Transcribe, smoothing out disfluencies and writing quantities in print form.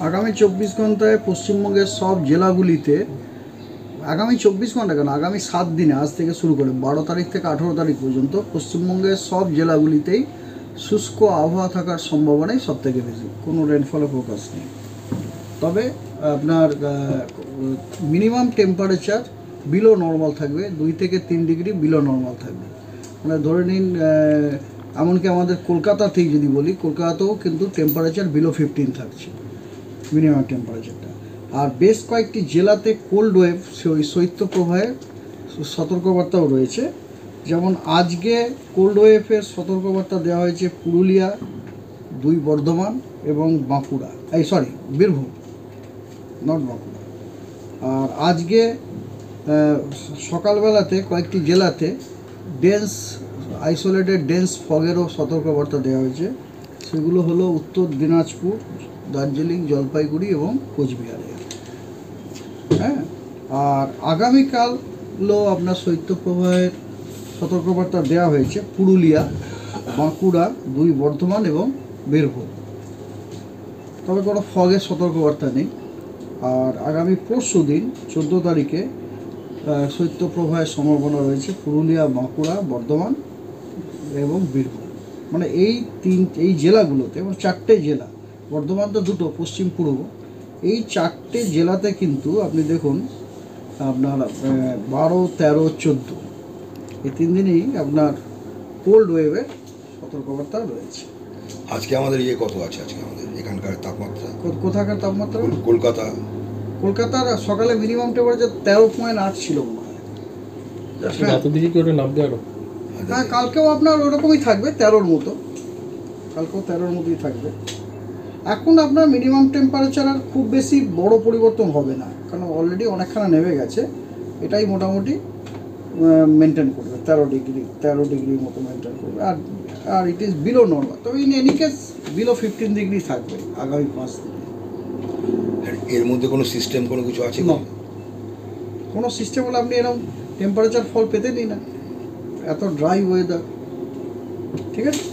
আগামী 24 ঘন্টায় পশ্চিমবঙ্গের সব জেলাগুলিতে, আগামী 24 ঘন্টা কেন, আগামী 7 দিনে, আজ থেকে শুরু করে 12 তারিখ থেকে 18 তারিখ পর্যন্ত পশ্চিমবঙ্গের সব জেলাগুলিতেই শুষ্ক আবহাওয়া থাকার সম্ভাবনাই সবথেকে বেশি। কোনো রেনফলের ফোকাস নেই। তবে আপনার মিনিমাম টেম্পারেচার বিলো নর্মাল থাকবে, 2 থেকে 3 ডিগ্রি বিলো নর্মাল থাকবে। মানে ধরে নিন, এমনকি আমাদের কলকাতাতেই যদি বলি, কলকাতাতেও কিন্তু টেম্পারেচার বিলো 15 থাকছে মিনিমাম টেম্পারেচারটা। আর বেশ কয়েকটি জেলাতে কোল্ড ওয়েভ, শৈত্যপ্রবাহের সতর্কবার্তাও রয়েছে। যেমন আজকে কোল্ড ওয়েভের সতর্কবার্তা দেওয়া হয়েছে পুরুলিয়া, 2 বর্ধমান এবং বাঁকুড়া, বীরভূম, নট বাঁকুড়া। আর আজকে সকালবেলাতে কয়েকটি জেলাতে আইসোলেটেড ডেন্স ফগেরও সতর্কবার্তা দেওয়া হয়েছে। সেগুলো হলো উত্তর দিনাজপুর, দার্জিলিং, জলপাইগুড়ি এবং কোচবিহারে। হ্যাঁ, আর আগামীকালও আপনার শৈত্যপ্রবাহের সতর্কবার্তা দেওয়া হয়েছে পুরুলিয়া, বাঁকুড়া, 2 বর্ধমান এবং বীরভূম। তবে কোনো ফগের সতর্কবার্তা নেই। আর আগামী পরশু দিন 14 তারিখে শৈত্যপ্রবাহের সম্ভাবনা রয়েছে পুরুলিয়া, বাঁকুড়া, বর্ধমান এবং বীরভূম। মানে এই জেলাগুলোতে, এবং 4টে জেলা, বর্ধমান তো 2টো, পশ্চিম পূর্ব, এই 4টে জেলাতে কিন্তু আপনি দেখুন আপনার 12, 13, 14 এই 3 দিনেই আপনার কোল্ড ওয়েভের সতর্কবার্তা রয়েছে। আজকে আমাদের কত আছে? আজকে আমাদের এখানকার তাপমাত্রা, কোথাকার তাপমাত্রা? কলকাতার সকালে মিনিমাম টেম্পারেচার 13.8 ছিল মনে হয়। হ্যাঁ, কালকেও আপনার ওরকমই থাকবে, 13-র মতো। কালকেও 13-র মতোই থাকবে। এখন আপনার মিনিমাম টেম্পারেচার আর খুব বেশি বড় পরিবর্তন হবে না, কারণ অলরেডি অনেকখানা নেমে গেছে। এটাই মোটামুটি মেনটেন করবে, 13 ডিগ্রির মতো মেনটেন করবে। আর ইট ইজ বিলো নর্মাল। তবে in any case below 15 degree থাকবে আগামী 5 দিনে। এর মধ্যে কোনো সিস্টেম, কোনো কিছু আছে না? কোনো সিস্টেম হলে আপনি এরকম টেম্পারেচার ফল পেতেনই না, এত ড্রাই ওয়েদার। ঠিক আছে।